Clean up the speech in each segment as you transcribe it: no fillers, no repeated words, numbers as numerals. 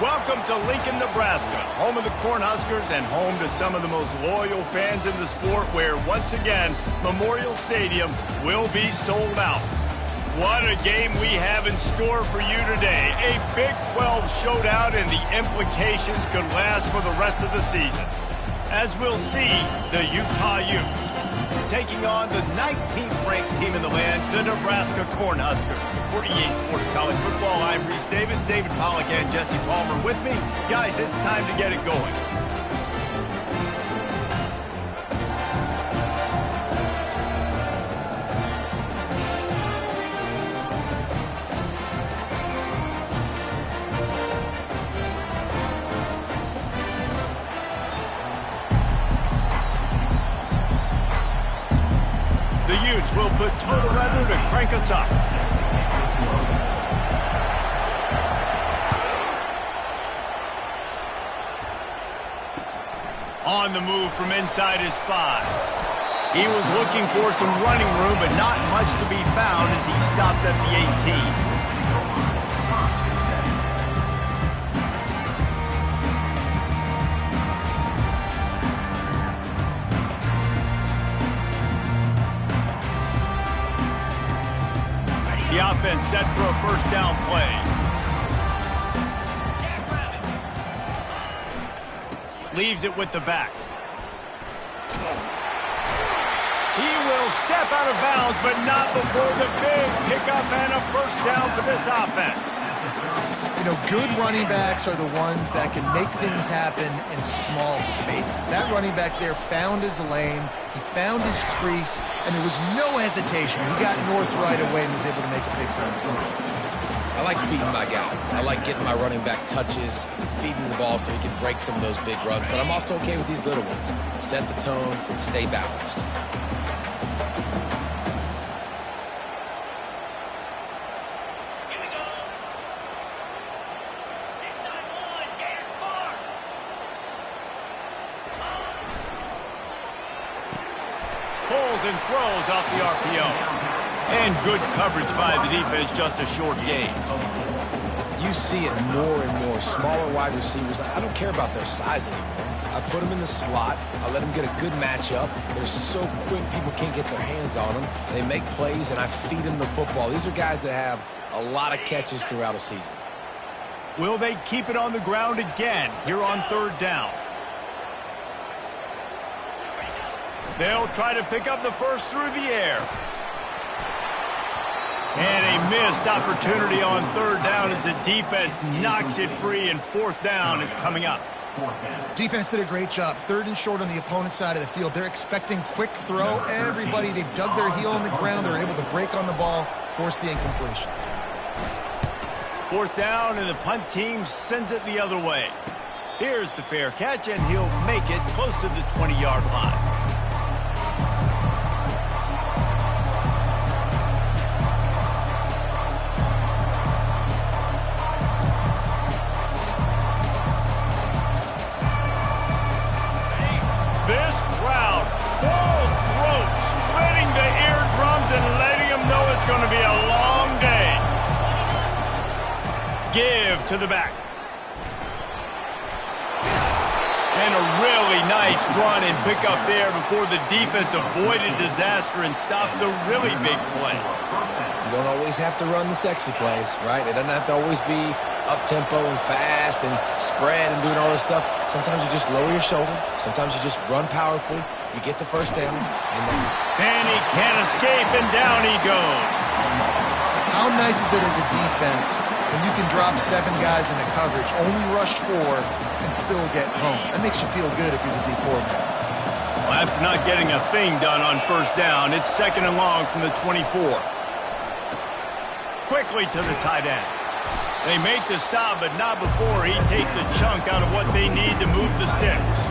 Welcome to Lincoln, Nebraska, home of the Cornhuskers and home to some of the most loyal fans in the sport where, once again, Memorial Stadium will be sold out. What a game we have in store for you today. A Big 12 showdown, and the implications could last for the rest of the season. As we'll see, the Utah Utes taking on the 19th-ranked team in the land, the Nebraska Cornhuskers. For EA Sports College Football, I'm Reese Davis, David Pollack, and Jesse Palmer with me. Guys, it's time to get it going. The Utes will put total weather to crank us up. On the move from inside his 5. He was looking for some running room, but not much to be found as he stopped at the 18. The offense set for a first down play. Leaves it with the back. He will step out of bounds, but not before the big pickup and a first down for this offense. You know, good running backs are the ones that can make things happen in small spaces. That running back there found his lane, he found his crease, and there was no hesitation. He got north right away and was able to make a big-time play. I like feeding my guy. I like getting my running back touches, feeding the ball so he can break some of those big runs, but I'm also okay with these little ones. Set the tone, stay balanced. And throws off the RPO. And good coverage by the defense, just a short gain. You see it more and more. Smaller wide receivers, I don't care about their size anymore. I put them in the slot. I let them get a good matchup. They're so quick, people can't get their hands on them. They make plays, and I feed them the football. These are guys that have a lot of catches throughout a season. Will they keep it on the ground again here on third down? They'll try to pick up the first through the air. And a missed opportunity on third down as the defense knocks it free, and fourth down is coming up. Defense did a great job. Third and short on the opponent's side of the field. They're expecting quick throw. Everybody, they dug their heel on the ground. They're able to break on the ball, force the incompletion. Fourth down, and the punt team sends it the other way. Here's the fair catch, and he'll make it close to the 20-yard line. This crowd, full throat, splitting the eardrums and letting them know it's going to be a long day. Give to the back. And a really nice run and pick up there before the defense avoided disaster and stopped the really big play. You don't always have to run the sexy plays, right? It doesn't have to always be up-tempo and fast and spread and doing all this stuff. Sometimes you just lower your shoulder. Sometimes you just run powerfully. You get the first down, and that's it. And he can't escape, and down he goes. How nice is it as a defense when you can drop 7 guys into coverage, only rush 4, and still get home? That makes you feel good if you're the D coordinator. Well, after not getting a thing done on first down, it's second and long from the 24. Quickly to the tight end. They make the stop, but not before he takes a chunk out of what they need to move the sticks.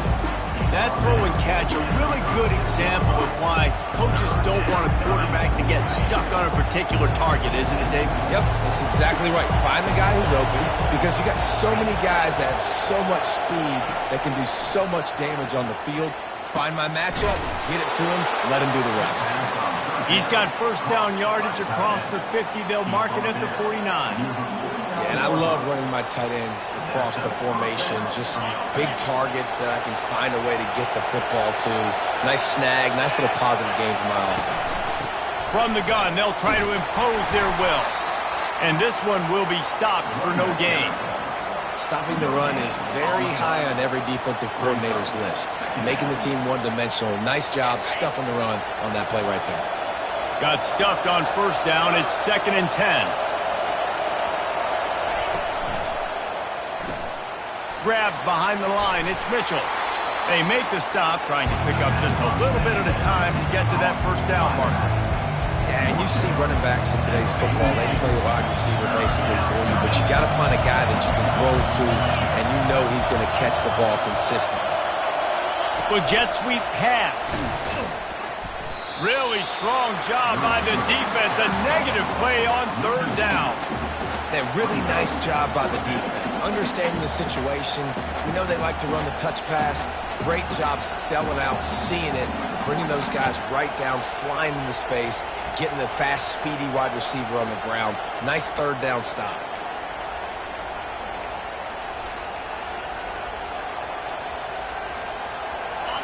That throw and catch, a really good example of why coaches don't want a quarterback to get stuck on a particular target, isn't it, Dave? Yep, that's exactly right. Find the guy who's open, because you got so many guys that have so much speed that can do so much damage on the field. Find my matchup, get it to him, let him do the rest. He's got first down yardage across the 50. They'll mark it at the 49. Yeah, and I love running my tight ends across the formation. Just big targets that I can find a way to get the football to. Nice snag, nice little positive game for my offense. From the gun, they'll try to impose their will. And this one will be stopped for no gain. Stopping the run is very high on every defensive coordinator's list. Making the team one-dimensional. Nice job stuffing the run on that play right there. Got stuffed on first down. It's 2nd and 10. Grabbed behind the line. It's Mitchell. They make the stop, trying to pick up just a little bit at a time to get to that first down marker. Yeah, and you see running backs in today's football, they play wide receiver basically for you, but you got to find a guy that you can throw it to, and you know he's going to catch the ball consistently. With jet sweep pass. Really strong job by the defense. A negative play on 3rd down. A really nice job by the defense, understanding the situation. We know they like to run the touch pass. Great job selling out, seeing it, bringing those guys right down, flying into space, getting the fast, speedy wide receiver on the ground. Nice 3rd down stop.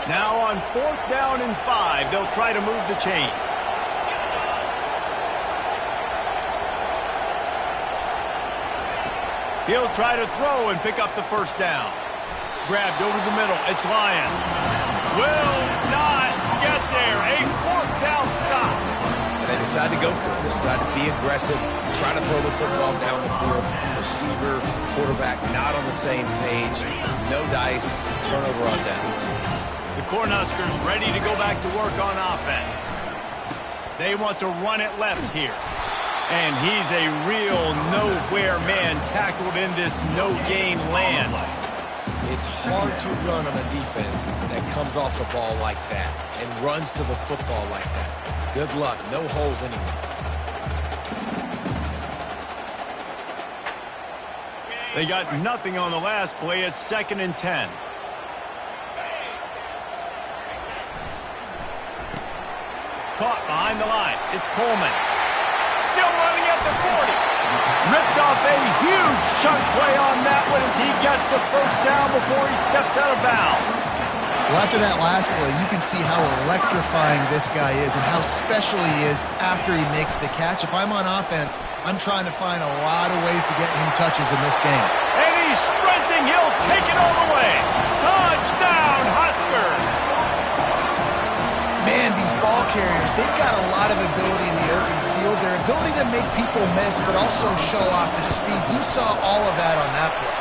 Now on 4th down and 5, they'll try to move the chains. He'll try to throw and pick up the first down. Grabbed over the middle. It's Lyons. Will not get there. A 4th down stop. And they decide to go for it. They decide to be aggressive, try to throw the football down the field. Receiver, quarterback not on the same page. No dice. Turnover on downs. The Cornhuskers ready to go back to work on offense. They want to run it left here. And he's a real nowhere man tackled in this no-gain land. It's hard to run on a defense that comes off the ball like that and runs to the football like that. Good luck. No holes anywhere. They got nothing on the last play. It's 2nd and 10. Caught behind the line. It's Coleman. Still running at the 40. Ripped off a huge chunk play on that one as he gets the first down before he steps out of bounds. Well, after that last play, you can see how electrifying this guy is and how special he is after he makes the catch. If I'm on offense, I'm trying to find a lot of ways to get him touches in this game. And he's sprinting. He'll take it all the way. Touchdown, Huskers! Man, these ball carriers, they've got a lot of ability in the open field. Their ability to make people miss, but also show off the speed. You saw all of that on that play.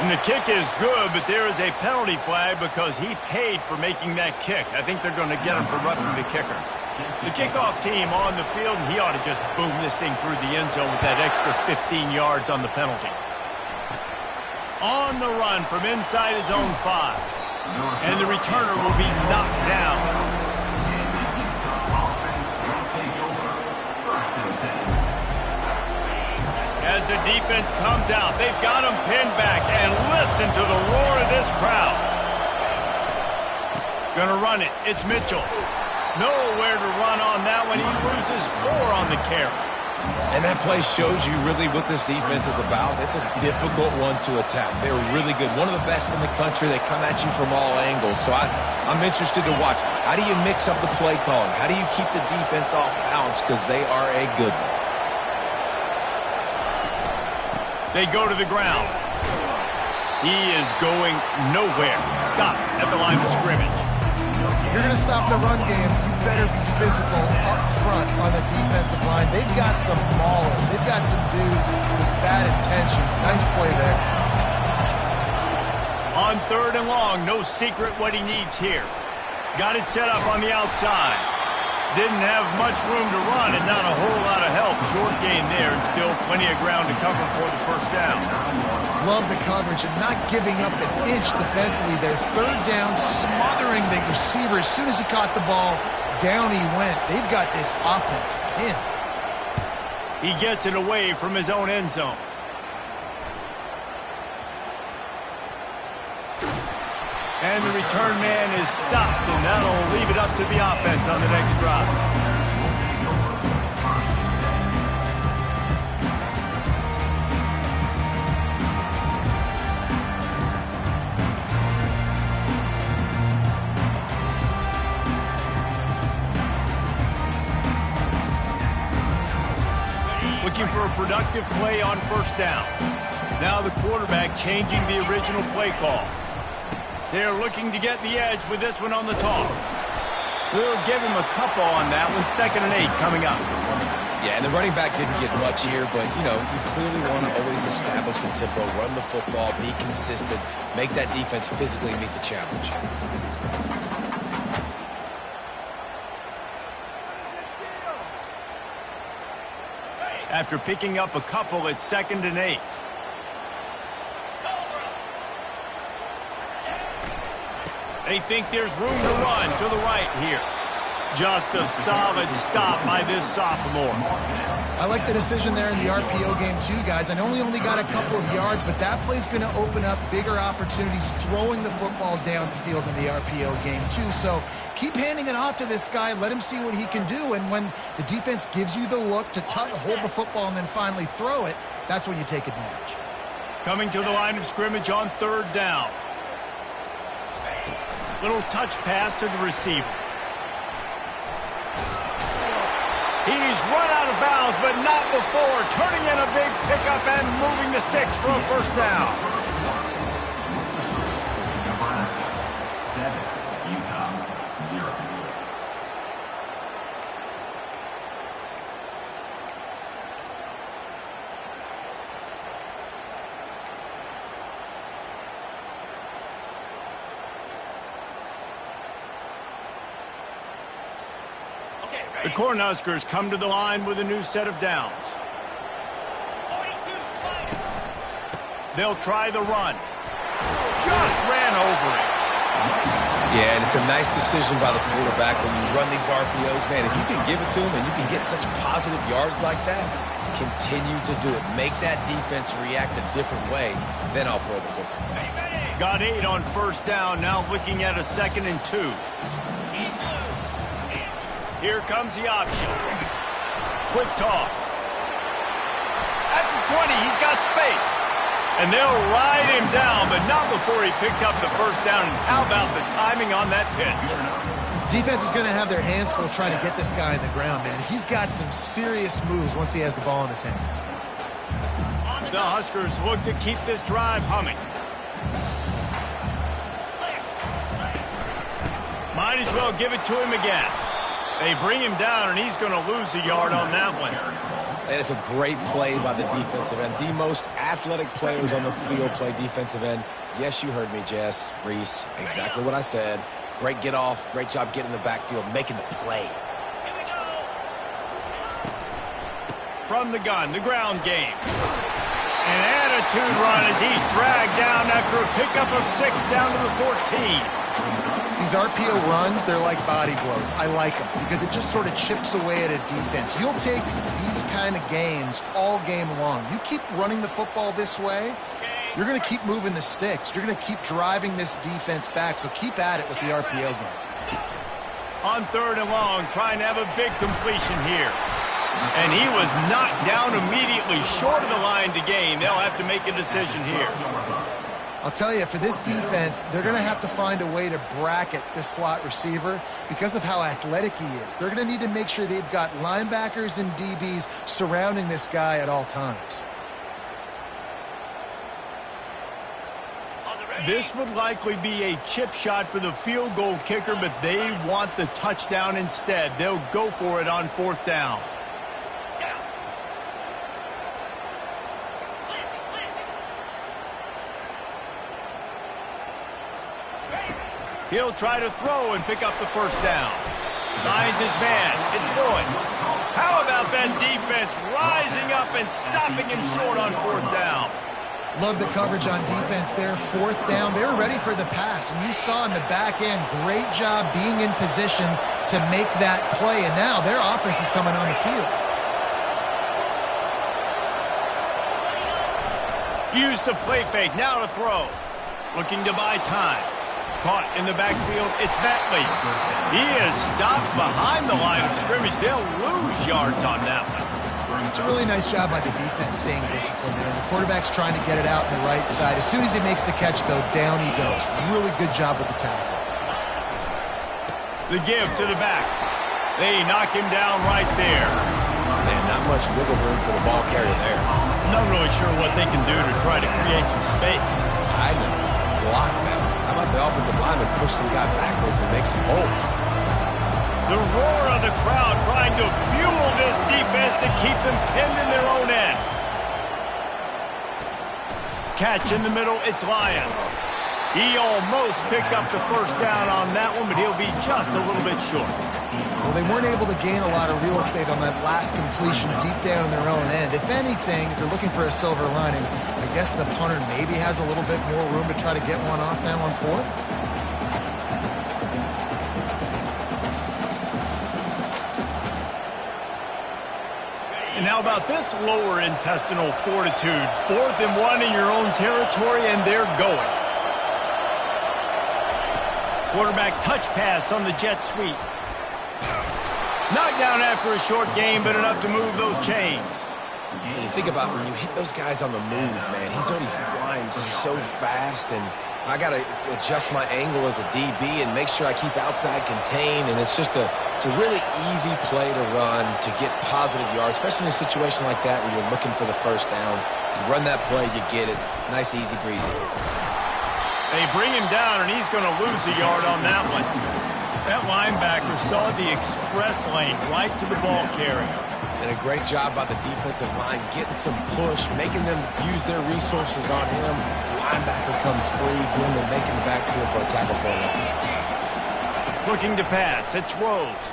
And the kick is good, but there is a penalty flag because he paid for making that kick. I think they're going to get him for roughing the kicker. The kickoff team on the field, and he ought to just boom this thing through the end zone with that extra 15 yards on the penalty. On the run from inside his own 5. And the returner will be knocked down. As the defense comes out, they've got him pinned back, and listen to the roar of this crowd. Gonna run it. It's Mitchell. Nowhere to run on that one. He loses 4 on the carry. And that play shows you really what this defense is about. It's a difficult one to attack. They're really good. One of the best in the country. They come at you from all angles. So I'm interested to watch. How do you mix up the play calling? How do you keep the defense off balance? Because they are a good one. They go to the ground. He is going nowhere. Stop at the line of scrimmage. If you're going to stop the run game, you better be physical up front on the defensive line. They've got some maulers. They've got some dudes with bad intentions. Nice play there. On 3rd and long, no secret what he needs here. Got it set up on the outside. Didn't have much room to run and not a whole lot of help. Short gain there and still plenty of ground to cover for the first down. Love the coverage and not giving up an inch defensively. Their 3rd down, smothering the receiver. As soon as he caught the ball, down he went. They've got this offense pinned. He gets it away from his own end zone. And the return man is stopped, and that'll leave it up to the offense on the next drive. looking for a productive play on first down. Now the quarterback changing the original play call. They're looking to get the edge with this one on the toss. We'll give him a couple on that one. 2nd and 8 coming up. Yeah, and the running back didn't get much here, but, you know, you clearly want to always establish the tempo, run the football, be consistent, make that defense physically meet the challenge. After picking up a couple, it's 2nd and 8. They think there's room to run to the right here. Just a solid stop by this sophomore. I like the decision there in the RPO game too, guys. I know he only got a couple of yards, but that play's going to open up bigger opportunities throwing the football down the field in the RPO game too. So keep handing it off to this guy. Let him see what he can do. And when the defense gives you the look to hold the football and then finally throw it, that's when you take advantage. Coming to the line of scrimmage on 3rd down. Little touch pass to the receiver. He's run out of bounds, but not before turning in a big pickup and moving the sticks for a first down. Nebraska 7, Utah 0. The Cornhuskers come to the line with a new set of downs. They'll try the run. Just ran over it. Yeah, and it's a nice decision by the quarterback when you run these RPOs. Man, if you can give it to him and you can get such positive yards like that, continue to do it. Make that defense react a different way, then I'll throw the football. Got 8 on first down, now looking at a 2nd and 2. Here comes the option. Quick toss. At the 20, he's got space. And they'll ride him down, but not before he picked up the first down. And how about the timing on that pitch? Defense is going to have their hands full trying to get this guy on the ground, man. He's got some serious moves once he has the ball in his hands. The Huskers look to keep this drive humming. Might as well give it to him again. They bring him down, and he's going to lose a yard on that one. And it's a great play by the defensive end. The most athletic players on the field play defensive end. Yes, you heard me, Jess, Reese. Exactly what I said. Great get off. Great job getting in the backfield, making the play. From the gun, the ground game. An attitude run as he's dragged down after a pickup of 6 down to the 14. These RPO runs, they're like body blows. I like them because it just sort of chips away at a defense. You'll take these kind of games all game long. You keep running the football this way, you're going to keep moving the sticks. You're going to keep driving this defense back, so keep at it with the RPO game. On 3rd and long, trying to have a big completion here. And he was knocked down immediately short of the line to gain. They'll have to make a decision here. I'll tell you, for this defense, they're going to have to find a way to bracket this slot receiver because of how athletic he is. They're going to need to make sure they've got linebackers and DBs surrounding this guy at all times. This would likely be a chip shot for the field goal kicker, but they want the touchdown instead. They'll go for it on 4th down. He'll try to throw and pick up the first down. Finds his man. It's going. How about that defense rising up and stopping him short on 4th down? Love the coverage on defense there. 4th down. They were ready for the pass. And you saw in the back end, great job being in position to make that play. And now their offense is coming on the field. Used the play fake. Now to throw. Looking to buy time. Caught in the backfield, it's Bentley. He is stopped behind the line of scrimmage. They'll lose yards on that one. It's a really nice job by the defense staying disciplined there. The quarterback's trying to get it out on the right side. As soon as he makes the catch, though, down he goes. Really good job with the tackle. The give to the back. They knock him down right there. Man, not much wiggle room for the ball carrier there. I'm not really sure what they can do to try to create some space. I know. Block better. How about the offensive lineman push some guy backwards and make some holes? The roar of the crowd trying to fuel this defense to keep them pinned in their own end. Catch in the middle, it's Lyons. He almost picked up the first down on that one, but he'll be just a little bit short. Well, they weren't able to gain a lot of real estate on that last completion deep down in their own end. If anything, if you're looking for a silver lining, I guess the punter maybe has a little bit more room to try to get one off now on fourth. And how about this lower intestinal fortitude? 4th and 1 in your own territory, and they're going. Quarterback touch pass on the jet sweep. Knocked down after a short game, but enough to move those chains. You think about when you hit those guys on the move, man, he's already flying so fast, and I got to adjust my angle as a DB and make sure I keep outside contained, and it's a really easy play to run to get positive yards, especially in a situation like that where you're looking for the first down. You run that play, you get it. Nice, easy, breezy. They bring him down, and he's going to lose a yard on that one. That linebacker saw the express lane right to the ball carrier. And a great job by the defensive line getting some push, making them use their resources on him. Linebacker comes free, Gwendolyn making the backfield for a tackle for a loss. Looking to pass, it's Rose.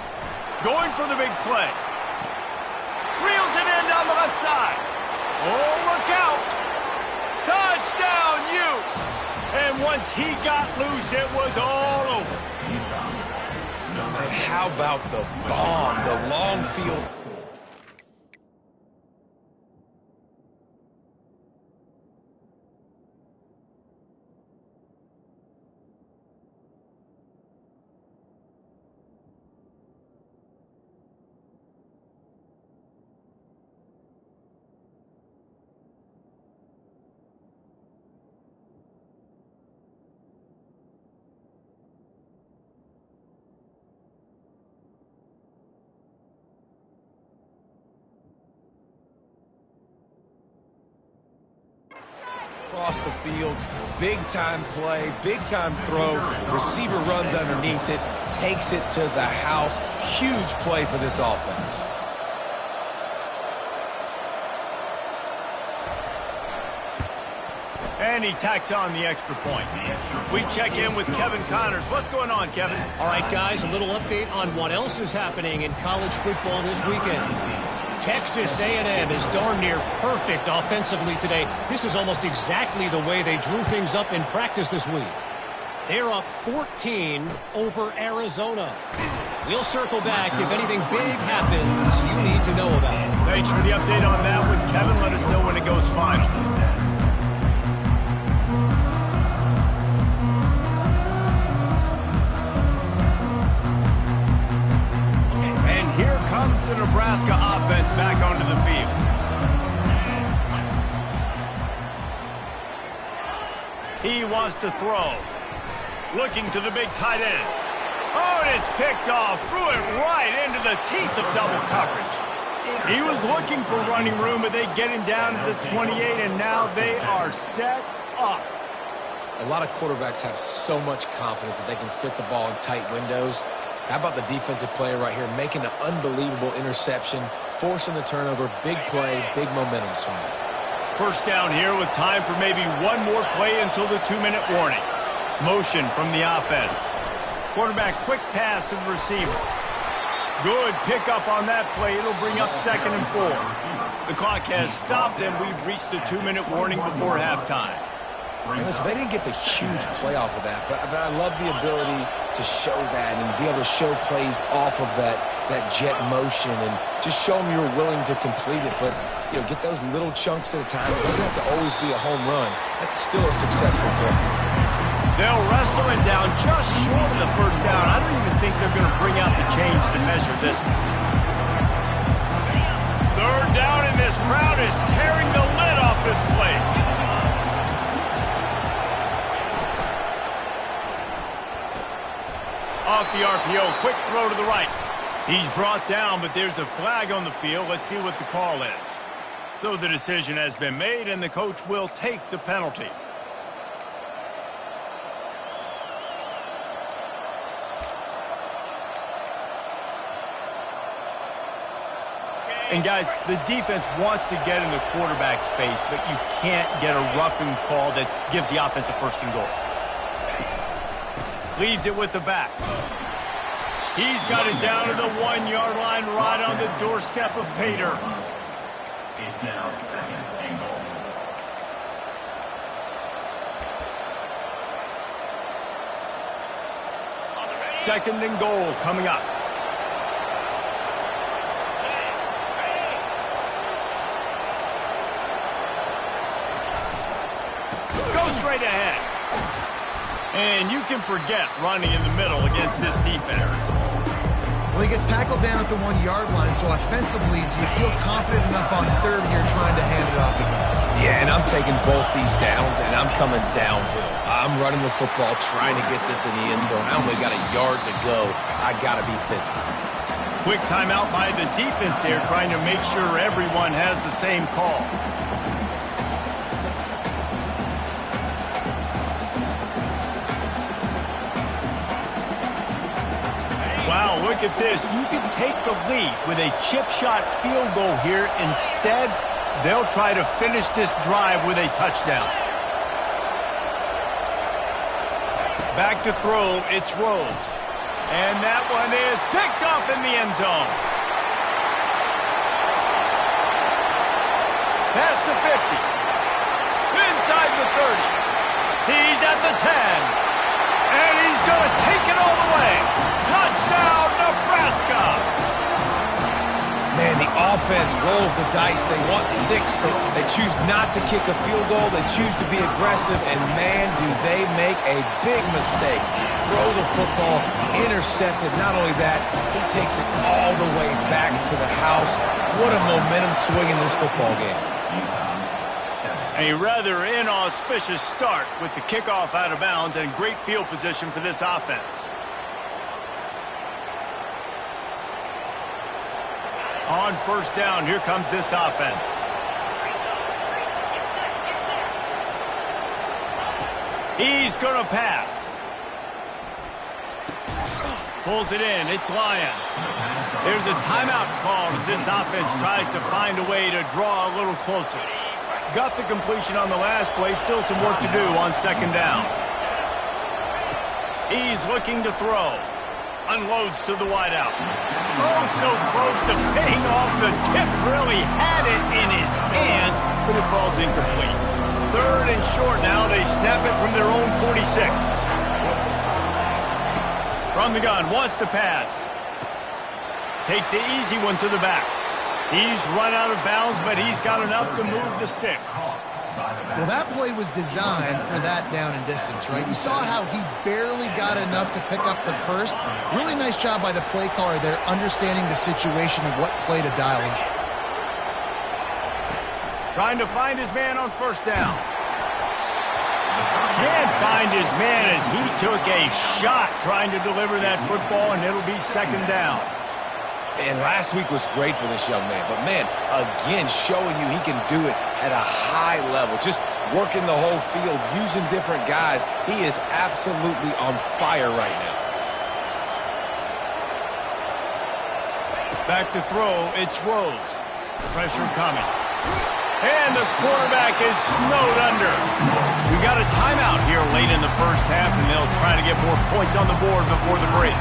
Going for the big play. Reels it in down the left side. Oh, look out. Touchdown, Utes. And once he got loose, it was all over. And how about the bomb, the long field? Across the field, big-time play, big-time throw. Receiver runs underneath it, takes it to the house. Huge play for this offense. And he tacks on the extra point. We check in with Kevin Connors. What's going on, Kevin? All right, guys, a little update on what else is happening in college football this weekend. Texas A&M is darn near perfect offensively today. This is almost exactly the way they drew things up in practice this week. They're up 14 over Arizona. We'll circle back if anything big happens you need to know about. Thanks for the update on that one, Kevin. Let us know when it goes final. The Nebraska offense back onto the field. He wants to throw. Looking to the big tight end. Oh, and it's picked off. Threw it right into the teeth of double coverage. He was looking for running room, but they get him down to the 28, and now they are set up. A lot of quarterbacks have so much confidence that they can fit the ball in tight windows. How about the defensive player right here making an unbelievable interception, forcing the turnover, big play, big momentum swing. First down here with time for maybe one more play until the 2-minute warning. Motion from the offense. Quarterback quick pass to the receiver. Good pickup on that play. It'll bring up 2nd and 4. The clock has stopped and we've reached the 2-minute warning before halftime. And listen, they didn't get the huge play off of that, but I love the ability to show that and be able to show plays off of that jet motion and just show them you're willing to complete it. But, you know, get those little chunks at a time. It doesn't have to always be a home run. That's still a successful play. They'll wrestle it down just short of the first down. I don't even think they're going to bring out the chains to measure this one. 3rd down, and this crowd is tearing the lid off this place. Off the RPO, quick throw to the right. He's brought down, but there's a flag on the field. Let's see what the call is. So the decision has been made, and the coach will take the penalty. And guys, the defense wants to get in the quarterback's face, but you can't get a roughing call that gives the offense a first and goal. Leaves it with the back. He's got it down to the 1-yard line, right on the doorstep of Pater. It's now second and goal. Second and goal coming up. Go straight ahead. And you can forget running in the middle against this defense. Well, he gets tackled down at the 1-yard line, so offensively, do you feel confident enough on third here trying to hand it off again? Yeah, and I'm taking both these downs, and I'm coming downhill. I'm running the football, trying to get this in the end zone. I only got a yard to go. I got to be physical. Quick timeout by the defense there, trying to make sure everyone has the same call. Wow, look at this. You can take the lead with a chip shot field goal here. Instead, they'll try to finish this drive with a touchdown. Back to throw, it's Rose. And that one is picked off in the end zone. Past the 50. Inside the 30. He's at the 10. And he's going to take it all the way. Touchdown, Nebraska! Man, the offense rolls the dice. They want 6. They choose not to kick a field goal. They choose to be aggressive. And, man, do they make a big mistake. Throw the football, intercepted. Not only that, he takes it all the way back to the house. What a momentum swing in this football game. A rather inauspicious start with the kickoff out of bounds and great field position for this offense. On first down, here comes this offense. He's going to pass. Pulls it in. It's Lions. There's a timeout called as this offense tries to find a way to draw a little closer. Got the completion on the last play. Still some work to do on second down. He's looking to throw. Unloads to the wideout. Oh, so close to paying off. The tip really had it in his hands, but it falls incomplete. Third and short now. They snap it from their own 46. From the gun, wants to pass. Takes the easy one to the back. He's run out of bounds, but he's got enough to move the sticks. Well, that play was designed for that down and distance, right? You saw how he barely got enough to pick up the first. Really nice job by the play caller there, understanding the situation and what play to dial up. Trying to find his man on first down. Can't find his man as he took a shot trying to deliver that football, and it'll be second down. And last week was great for this young man. But, man, again, showing you he can do it at a high level. Just working the whole field, using different guys. He is absolutely on fire right now. Back to throw, it's Rose. Pressure coming. And the quarterback is snowed under. We got a timeout here late in the first half, and they'll try to get more points on the board before the break.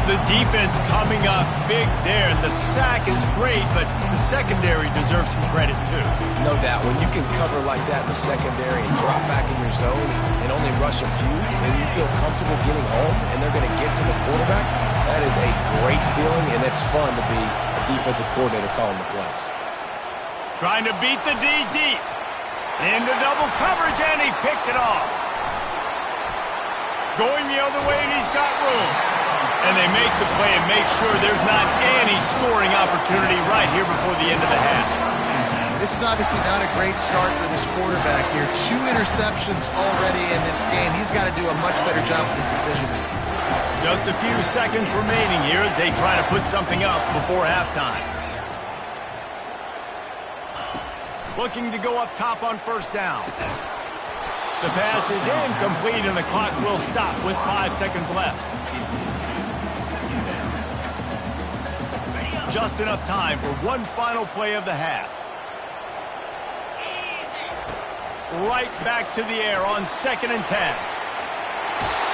The defense coming up big there. The sack is great, but the secondary deserves some credit too. No doubt. When you can cover like that in the secondary and drop back in your zone and only rush a few, and you feel comfortable getting home and they're going to get to the quarterback, that is a great feeling, and it's fun to be a defensive coordinator calling the plays. Trying to beat the D deep. Into double coverage, and he picked it off. Going the other way, and he's got room. And they make the play and make sure there's not any scoring opportunity right here before the end of the half. This is obviously not a great start for this quarterback here. 2 interceptions already in this game. He's got to do a much better job with his decision making. Just a few seconds remaining here as they try to put something up before halftime. Looking to go up top on first down. The pass is incomplete, and the clock will stop with 5 seconds left. Just enough time for one final play of the half. Right back to the air on 2nd and 10.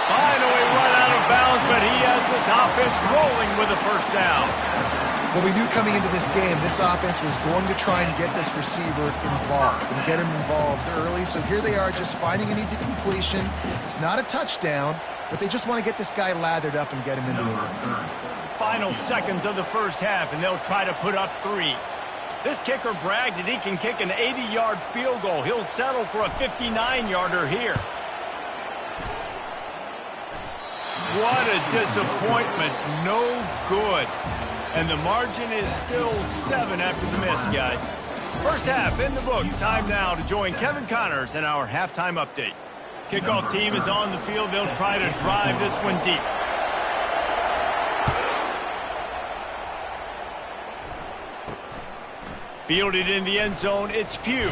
Finally run out of bounds, but he has this offense rolling with a first down. Well, we knew coming into this game, this offense was going to try and get this receiver involved and get him involved early. So here they are just finding an easy completion. It's not a touchdown, but they just want to get this guy lathered up and get him into the run. Final seconds of the first half, and they'll try to put up 3. This kicker bragged that he can kick an 80-yard field goal. He'll settle for a 59-yarder here. What a disappointment. No good. And the margin is still 7 after the miss, guys. First half in the books. Time now to join Kevin Connors in our halftime update. Kickoff team is on the field. They'll try to drive this one deep. Fielded in the end zone, it's Pugh.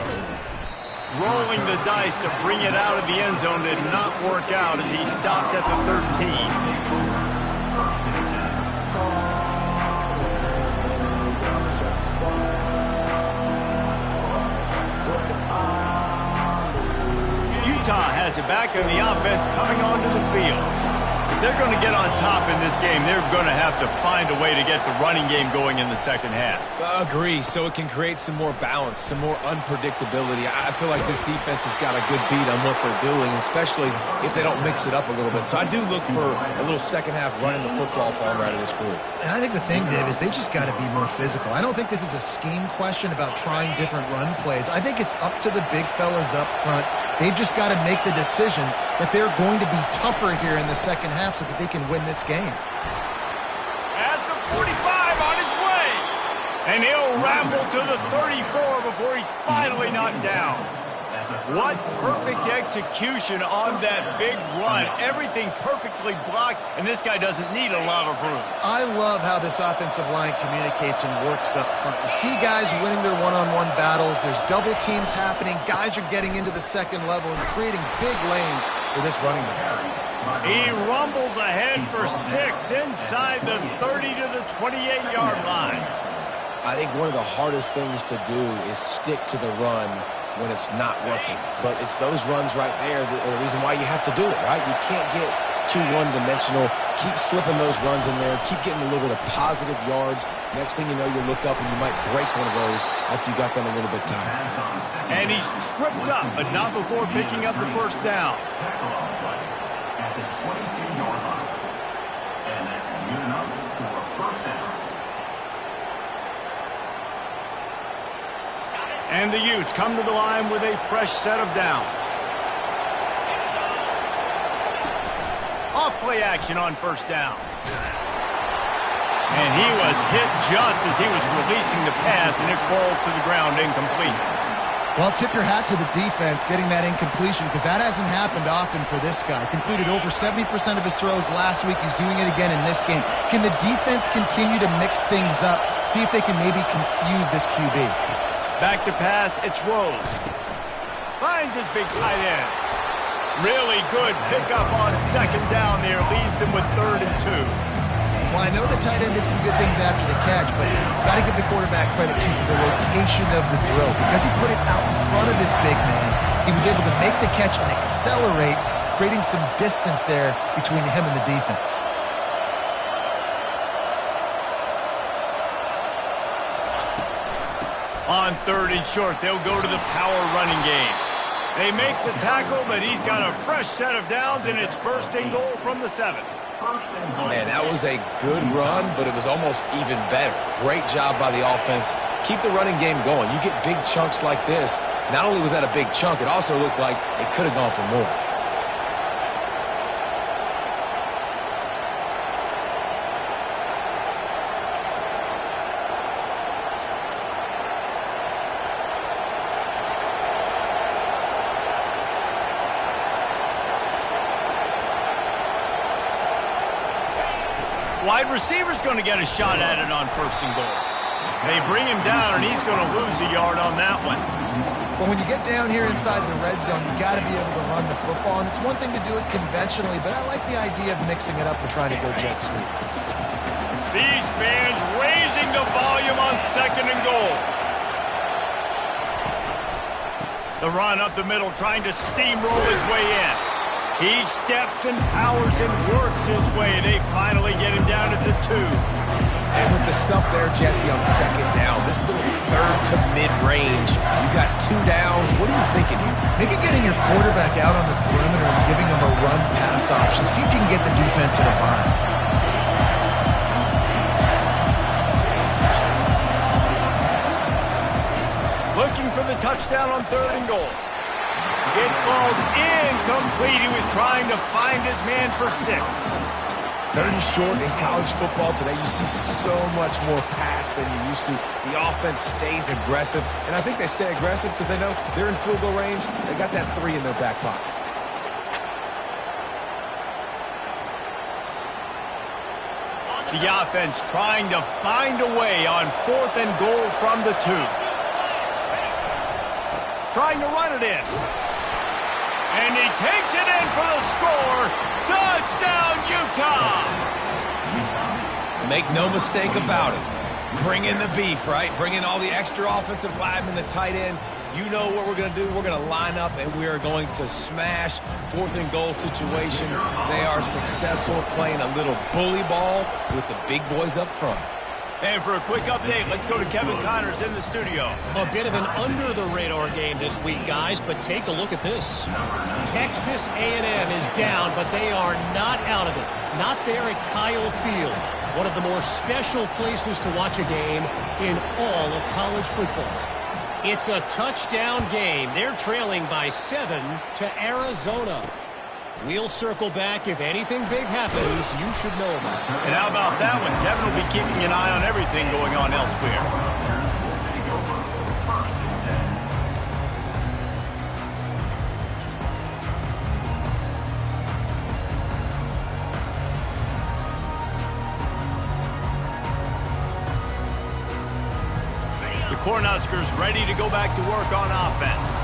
Rolling the dice to bring it out of the end zone did not work out as he stopped at the 13. Utah has it back, and the offense coming onto the field. If they're going to get on top in this game, they're going to have to find a way to get the running game going in the second half. Agree, so it can create some more balance, some more unpredictability. I feel like this defense has got a good beat on what they're doing, especially if they don't mix it up a little bit. So I do look for a little second half running the football program out of this group. And I think the thing, Dave, is they just got to be more physical. I don't think this is a scheme question about trying different run plays. I think it's up to the big fellas up front. They've just got to make the decision that they're going to be tougher here in the second half so that they can win this game. At the 45 on his way. And he'll ramble to the 34 before he's finally knocked down. What perfect execution on that big run. Everything perfectly blocked, and this guy doesn't need a lot of room. I love how this offensive line communicates and works up front. You see guys winning their one-on-one battles. There's double teams happening. Guys are getting into the second level and creating big lanes for this running back. He rumbles ahead for 6 inside the 30 to the 28-yard line. I think one of the hardest things to do is stick to the run when it's not working. But it's those runs right there that are the reason why you have to do it, right? You can't get too one-dimensional. Keep slipping those runs in there. Keep getting a little bit of positive yards. Next thing you know, you look up and you might break one of those after you got them a little bit tired. And he's tripped up, but not before picking up the first down. At the 22-yard line. And that's good enough for a first down. And the Utes come to the line with a fresh set of downs. Off-play action on first down. And he was hit just as he was releasing the pass, and it falls to the ground incomplete. Well, tip your hat to the defense getting that incompletion because that hasn't happened often for this guy. Completed over 70% of his throws last week. He's doing it again in this game. Can the defense continue to mix things up, see if they can maybe confuse this QB? Back to pass, it's Rose. Finds his big tight end. Really good pickup on second down there. Leaves him with 3rd and 2. Well, I know the tight end did some good things after the catch, but got to give the quarterback credit to the location of the throw. Because he put it out in front of his big man, he was able to make the catch and accelerate, creating some distance there between him and the defense. On 3rd and short, they'll go to the power running game. They make the tackle, but he's got a fresh set of downs, and it's 1st and goal from the 7. Man, that was a good run, but it was almost even better. Great job by the offense. Keep the running game going. You get big chunks like this. Not only was that a big chunk, it also looked like it could have gone for more. wide receiver's going to get a shot at it on 1st and goal. They bring him down, and he's going to lose a yard on that one. But when you get down here inside the red zone, you got to be able to run the football. And it's one thing to do it conventionally, but I like the idea of mixing it up and trying to go jet sweep. These fans raising the volume on 2nd and goal. The run up the middle, trying to steamroll his way in. He steps and powers and works his way. They finally get him down at the 2. And with the stuff there, Jesse, on 2nd down, this little 3rd to mid-range, you got 2 downs. What are you thinking here? Maybe getting your quarterback out on the perimeter and giving him a run-pass option. See if you can get the defense in a bind. Looking for the touchdown on 3rd and goal. It falls incomplete. He was trying to find his man for 6. 3rd and short in college football today. You see so much more pass than you used to. The offense stays aggressive, and I think they stay aggressive because they know they're in field goal range. They got that 3 in their back pocket. The offense trying to find a way on 4th and goal from the 2. Trying to run it in. And he takes it in for the score. Touchdown, Utah! Make no mistake about it. Bring in the beef, right? Bring in all the extra offensive linemen, the tight end. You know what we're going to do. We're going to line up, and we are going to smash 4th and goal situation. They are successful playing a little bully ball with the big boys up front. And for a quick update, let's go to Kevin Connors in the studio. A bit of an under-the-radar game this week, guys, but take a look at this. Texas A&M is down, but they are not out of it. Not there at Kyle Field, one of the more special places to watch a game in all of college football. It's a touchdown game. They're trailing by 7 to Arizona. We'll circle back. If anything big happens, you should know about it. And how about that one? Kevin will be keeping an eye on everything going on elsewhere. The Cornhuskers ready to go back to work on offense.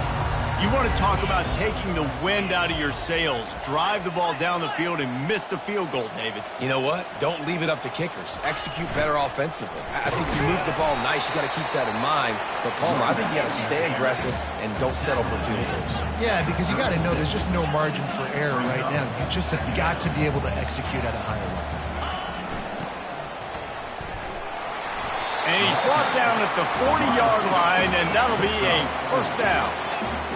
You want to talk about taking the wind out of your sails. Drive the ball down the field and miss the field goal, David. You know what? Don't leave it up to kickers. Execute better offensively. I think you move the ball nice. You got to keep that in mind. But, Palmer, I think you got to stay aggressive and don't settle for field goals. Yeah, because you got to know there's just no margin for error right now. You just have got to be able to execute at a higher level. And he's brought down at the 40-yard line, and that'll be a 1st down.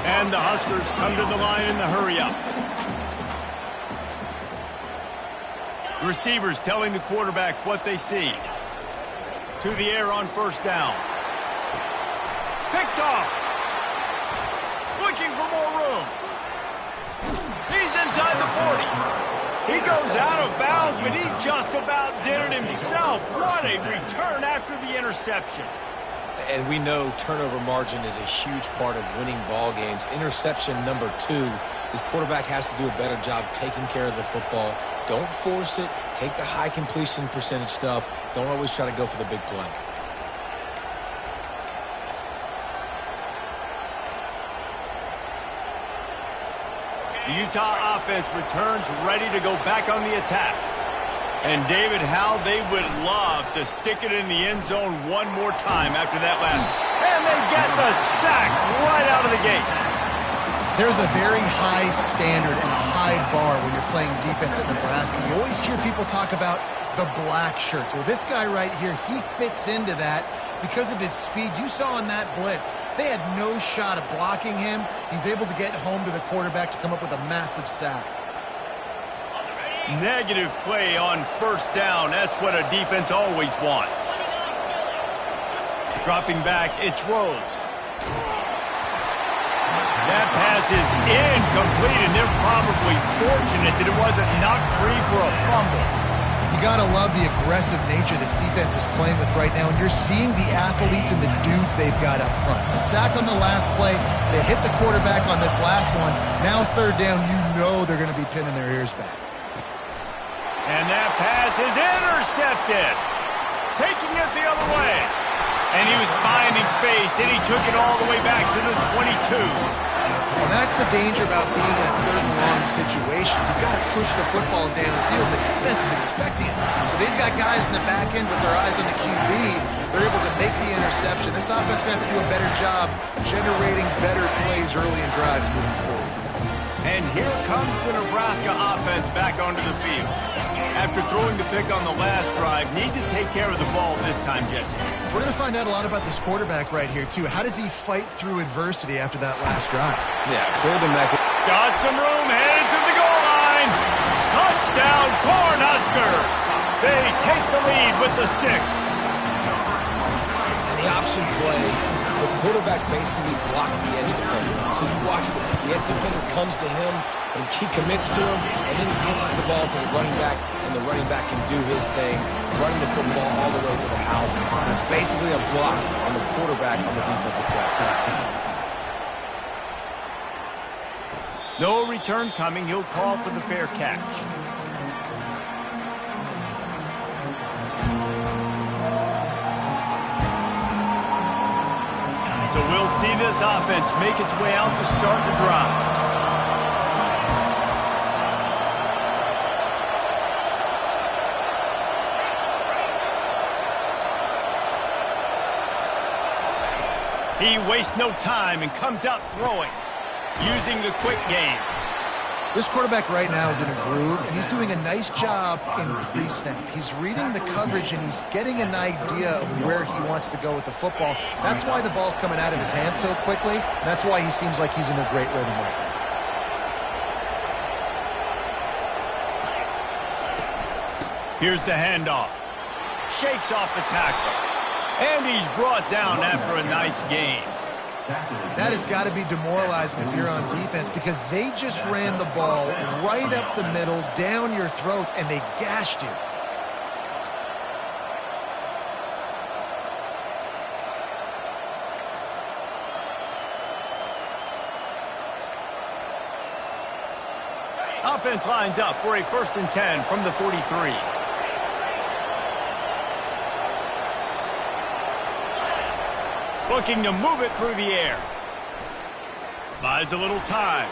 And the Huskers come to the line in the hurry-up. Receivers telling the quarterback what they see. To the air on 1st down. Picked off. Looking for more room. He's inside the 40. He goes out of bounds, but he just about did it himself. What a return after the interception. And we know turnover margin is a huge part of winning ball games. Interception number 2. His quarterback has to do a better job taking care of the football. Don't force it. Take the high completion percentage stuff. Don't always try to go for the big play. The Utah offense returns ready to go back on the attack. And, David, how they would love to stick it in the end zone one more time after that last. And they get the sack right out of the gate. There's a very high standard and a high bar when you're playing defense at Nebraska. You always hear people talk about the black shirts. Well, this guy right here, he fits into that because of his speed. You saw in that blitz, they had no shot of blocking him. He's able to get home to the quarterback to come up with a massive sack. Negative play on 1st down. That's what a defense always wants. Dropping back, it's Rose. That pass is incomplete, and they're probably fortunate that it wasn't knocked free for a fumble. You got to love the aggressive nature this defense is playing with right now, and you're seeing the athletes and the dudes they've got up front. A sack on the last play. They hit the quarterback on this last one. Now 3rd down, you know they're going to be pinning their ears back. And that pass is intercepted. Taking it the other way. And he was finding space, and he took it all the way back to the 22. And that's the danger about being in a third and long situation. You've got to push the football downfield. The defense is expecting it. So they've got guys in the back end with their eyes on the QB. They're able to make the interception. This offense is going to have to do a better job generating better plays early in drives moving forward. And here comes the Nebraska offense back onto the field. After throwing the pick on the last drive, need to take care of the ball this time, Jesse. We're going to find out a lot about this quarterback right here, too. How does he fight through adversity after that last drive? Yeah, clear the back. Got some room, headed to the goal line. Touchdown, Cornhuskers. They take the lead with the 6. And the option play, the quarterback basically blocks the edge defender. So you watch the edge defender comes to him, and he commits to him, and then he pitches the ball to the running back, and the running back can do his thing, running the football all the way to the house. And it's basically a block on the quarterback on the defensive play. No return coming. He'll call for the fair catch. So we'll see this offense make its way out to start the drive. He wastes no time and comes out throwing, using the quick game. This quarterback right now is in a groove, and he's doing a nice job in pre-snap. He's reading the coverage, and he's getting an idea of where he wants to go with the football. That's why the ball's coming out of his hands so quickly, and that's why he seems like he's in a great rhythm right now. Here's the handoff. Shakes off the tackle. And he's brought down after a nice gain. That has got to be demoralizing if you're on defense, because they just ran the ball right up the middle, down your throats, and they gashed you. Offense lines up for a 1st and 10 from the 43. Looking to move it through the air. Buys a little time.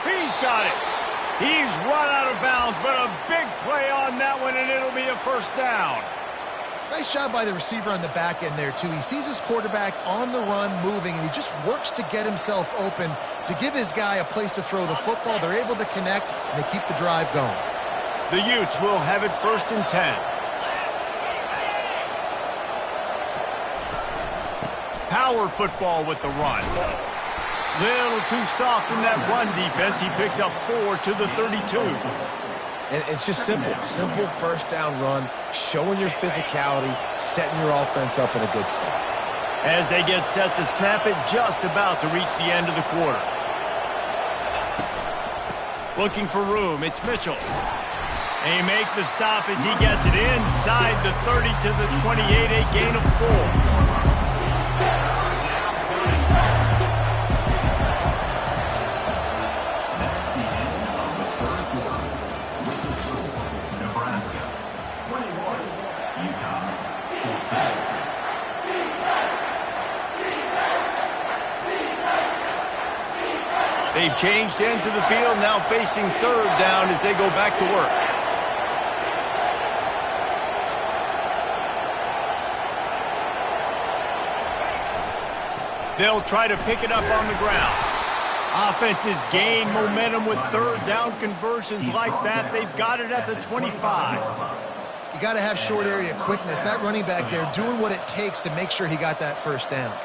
He's got it. He's run out of bounds, but a big play on that one, and it'll be a 1st down. Nice job by the receiver on the back end there, too. He sees his quarterback on the run moving, and he just works to get himself open to give his guy a place to throw the football. They're able to connect, and they keep the drive going. The Utes will have it 1st and 10. Power football with the run. Little too soft in that run defense. He picks up 4 to the 32. And it's just simple. Simple 1st down run, showing your physicality, setting your offense up in a good spot. As they get set to snap it, just about to reach the end of the quarter. Looking for room, it's Mitchell. They make the stop as he gets it inside the 30 to the 28, a gain of 4. They've changed ends of the field, now facing 3rd down as they go back to work. They'll try to pick it up on the ground. Offenses gain momentum with 3rd down conversions like that. They've got it at the 25. You got to have short area quickness. That running back there doing what it takes to make sure he got that 1st down.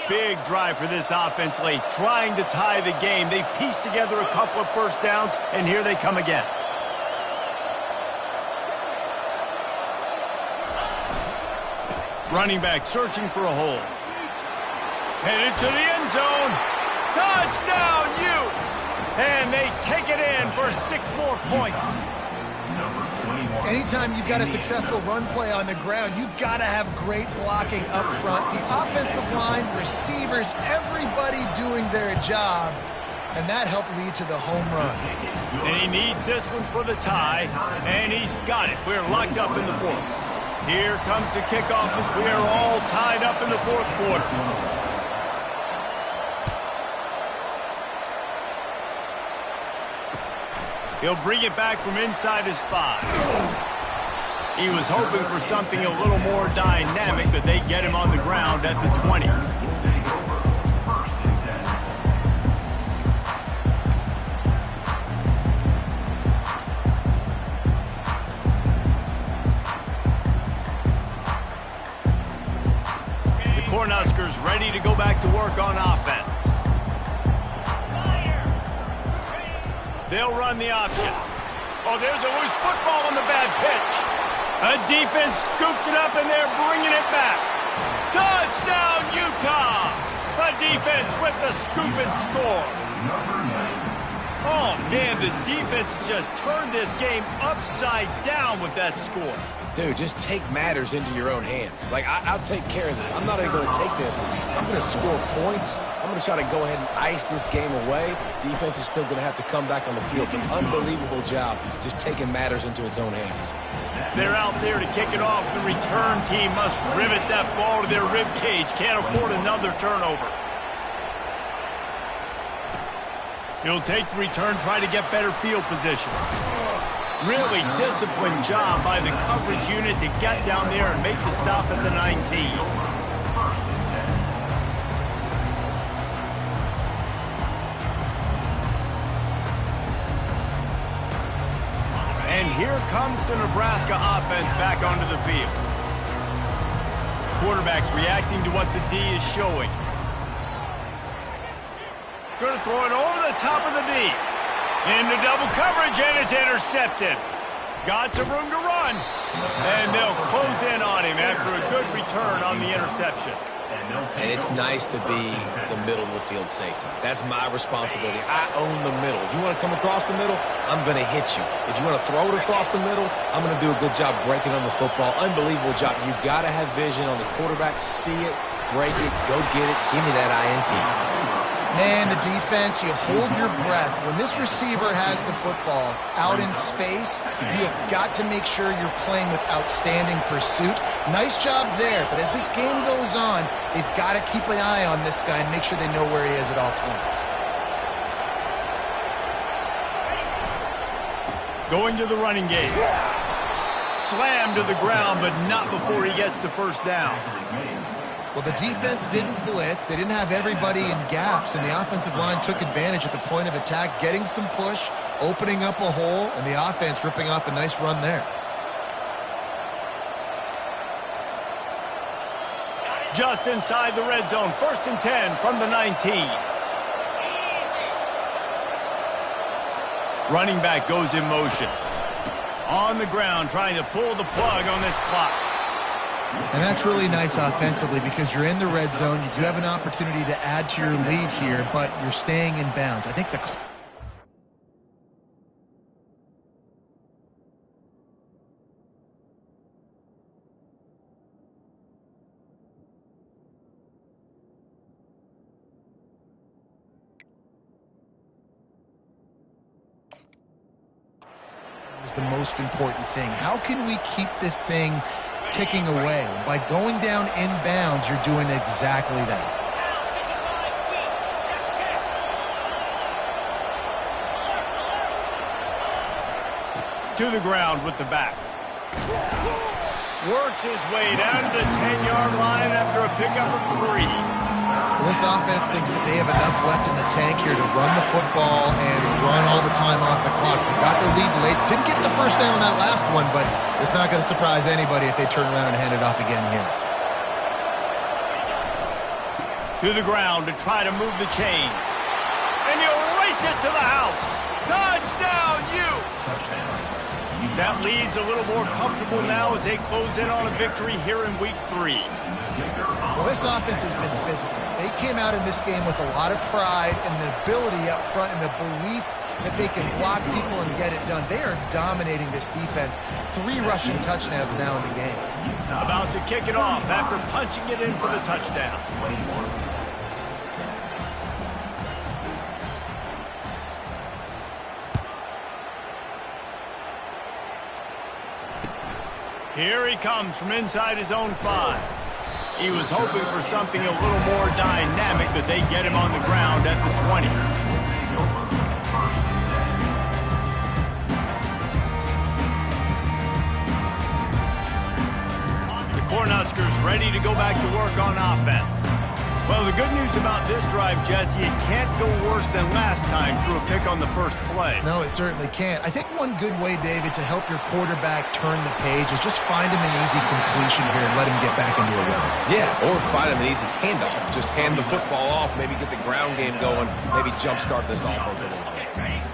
Big drive for this offense late, trying to tie the game. They've pieced together a couple of 1st downs, and here they come again. Running back searching for a hole. Headed to the end zone. Touchdown, Utes! And they take it in for 6 more points. Anytime you've got a successful run play on the ground, you've got to have great blocking up front. The offensive line, receivers, everybody doing their job, and that helped lead to the home run. And he needs this one for the tie, and he's got it. We're locked up in the fourth. Here comes the kickoff as we are all tied up in the fourth quarter. He'll bring it back from inside his 5. He was hoping for something a little more dynamic, but they get him on the ground at the 20. The Cornhuskers ready to go back to work on offense. They'll run the option. Oh, there's a loose football on the bad pitch. A defense scoops it up, and they're bringing it back. Touchdown, Utah! The defense with the scoop and score. Oh, man, the defense just turned this game upside down with that score. Dude, just take matters into your own hands. Like, I'll take care of this. I'm not even going to take this. I'm going to score points. I'm going to try to go ahead and ice this game away. Defense is still going to have to come back on the field. An unbelievable job just taking matters into its own hands. They're out there to kick it off. The return team must rivet that ball to their rib cage. Can't afford another turnover. He'll take the return, try to get better field position. Really disciplined job by the coverage unit to get down there and make the stop at the 19. And here comes the Nebraska offense back onto the field. Quarterback reacting to what the D is showing. Going to throw it over the top of the D. Into double coverage, and it's intercepted. Got some room to run. And they'll close in on him after a good return on the interception. And it's nice to be the middle of the field safety. That's my responsibility. I own the middle. If you want to come across the middle, I'm going to hit you. If you want to throw it across the middle, I'm going to do a good job breaking on the football. Unbelievable job. You've got to have vision on the quarterback. See it, break it, go get it. Give me that INT. Man, the defense, you hold your breath. When this receiver has the football out in space, you have got to make sure you're playing with outstanding pursuit. Nice job there, but as this game goes on, they've got to keep an eye on this guy and make sure they know where he is at all times. Going to the running game. Slammed to the ground, but not before he gets the first down. Well, the defense didn't blitz. They didn't have everybody in gaps, and the offensive line took advantage at the point of attack, getting some push, opening up a hole, and the offense ripping off a nice run there. Just inside the red zone, 1st and 10 from the 19. Running back goes in motion. On the ground, trying to pull the plug on this clock. And that's really nice offensively because you're in the red zone. You do have an opportunity to add to your lead here, but you're staying in bounds. I think the is the most important thing. How can we keep this thing ticking away? By going down in bounds, you're doing exactly that. To the ground with the back. Works his way down to the 10-yard line after a pickup of 3. Well, this offense thinks that they have enough left in the tank here to run the football and run all the time off the clock. They got the lead late. Didn't get the first down on that last one, but it's not going to surprise anybody if they turn around and hand it off again here. To the ground to try to move the chains. And he'll race it to the house. Touchdown, Utes! That lead's a little more comfortable now as they close in on a victory here in week 3. Well, this offense has been physical. They came out in this game with a lot of pride and the ability up front and the belief that they can block people and get it done. They are dominating this defense. 3 rushing touchdowns now in the game. About to kick it off after punching it in for the touchdown. Here he comes from inside his own 5. He was hoping for something a little more dynamic, but they get him on the ground at the 20. The Cornhuskers ready to go back to work on offense. Well, the good news about this drive, Jesse, it can't go worse than last time through a pick on the first play. No, it certainly can't. I think one good way, David, to help your quarterback turn the page is just find him an easy completion here and let him get back into a rhythm. Yeah, or find him an easy handoff. Just hand the football off, maybe get the ground game going, maybe jumpstart this offense a little bit.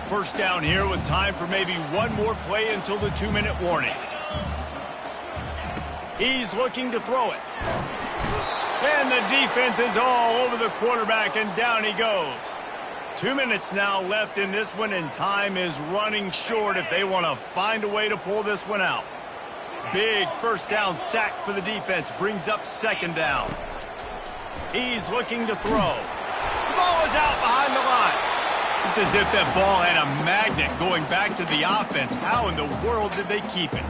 First down here with time for maybe one more play until the 2-minute warning. He's looking to throw it. And the defense is all over the quarterback, and down he goes. 2 minutes now left in this one, and time is running short if they want to find a way to pull this one out. Big first down sack for the defense, brings up second down. He's looking to throw. The ball is out behind the line. It's as if that ball had a magnet going back to the offense. How in the world did they keep it?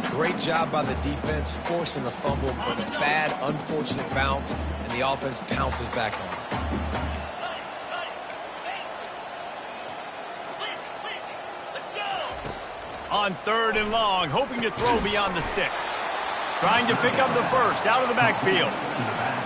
Great job by the defense, forcing the fumble, but a bad, unfortunate bounce, and the offense pounces back on it. On 3rd and long, hoping to throw beyond the sticks. Trying to pick up the first out of the backfield.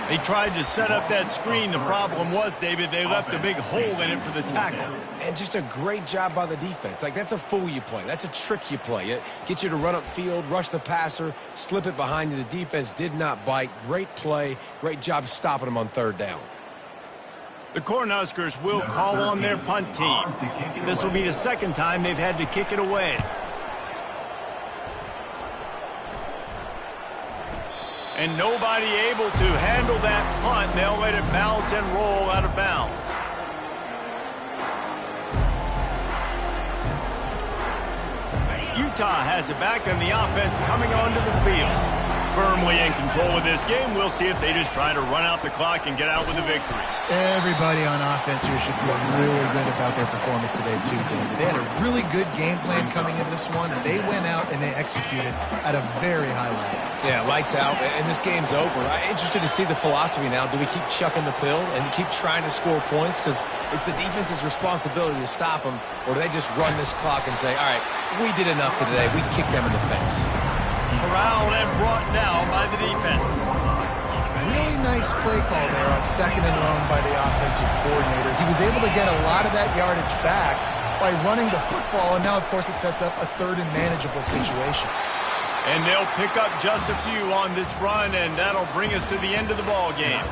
He tried to set up that screen. The problem was, David, they left a big hole in it for the tackle. And just a great job by the defense. Like, that's a fool you play. That's a trick you play. It gets you to run up field, rush the passer, slip it behind you. The defense did not bite. Great play. Great job stopping them on 3rd down. The Cornhuskers will call on their punt team. This will be the second time they've had to kick it away. And nobody able to handle that punt. They'll let it bounce and roll out of bounds. Utah has it back on the offense coming onto the field. Firmly in control of this game. We'll see if they just try to run out the clock and get out with a victory. Everybody on offense here should feel really good about their performance today, too, David. They had a really good game plan coming into this one, and they went out and they executed at a very high level. Yeah, lights out, and this game's over. I'm interested to see the philosophy now. Do we keep chucking the pill and keep trying to score points? Because it's the defense's responsibility to stop them, or do they just run this clock and say, all right, we did enough today. We kicked them in the face. Corralled and brought down by the defense. Really nice play call there on 2nd and long by the offensive coordinator. He was able to get a lot of that yardage back by running the football, and now, of course, it sets up a 3rd and manageable situation. And they'll pick up just a few on this run, and that'll bring us to the end of the ball game.